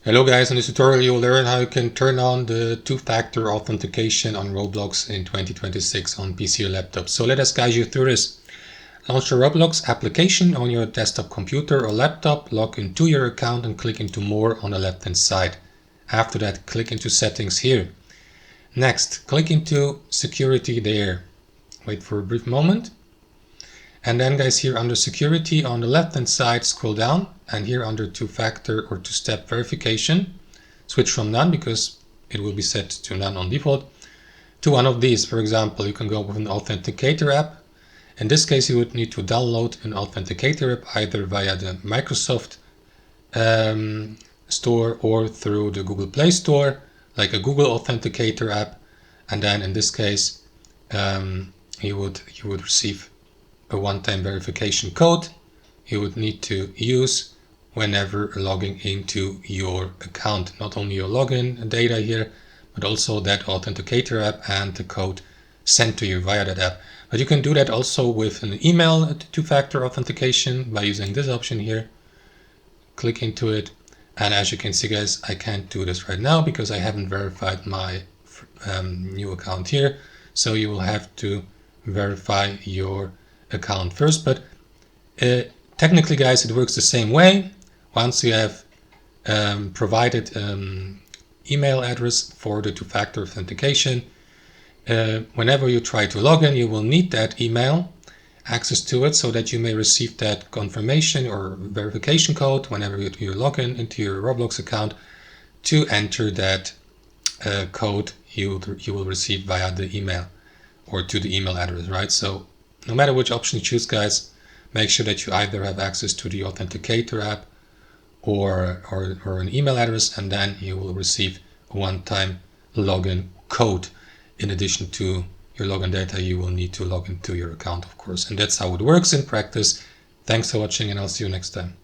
Hello guys, in this tutorial you'll learn how you can turn on the two-factor authentication on Roblox in 2026 on PC or laptop. So let us guide you through this. Launch the Roblox application on your desktop computer or laptop, log into your account and click into More on the left hand side. After that, click into Settings here. Next, click into Security there. Wait for a brief moment. And then guys, here under Security on the left hand side, scroll down, and here under two-factor or two-step verification, switch from none because it will be set to none on default, to one of these. For example, you can go with an authenticator app. In this case, you would need to download an authenticator app either via the Microsoft store or through the Google Play Store, like a Google Authenticator app. And then in this case, you would receive a one-time verification code you would need to use whenever logging into your account. Not only your login data here, but also that authenticator app and the code sent to you via that app. But you can do that also with an email two-factor authentication by using this option here. Click into it, and as you can see guys, I can't do this right now because I haven't verified my new account here. So you will have to verify your account first, but technically guys, it works the same way. Once you have provided email address for the two-factor authentication, whenever you try to log in, you will need that email access to it so that you may receive that confirmation or verification code whenever you log in into your Roblox account to enter that code you will receive via the email or to the email address, right? So no matter which option you choose guys, make sure that you either have access to the authenticator app or an email address, and then you will receive a one-time login code. In addition to your login data, you will need to log into your account, of course. And that's how it works in practice. Thanks for watching, and I'll see you next time.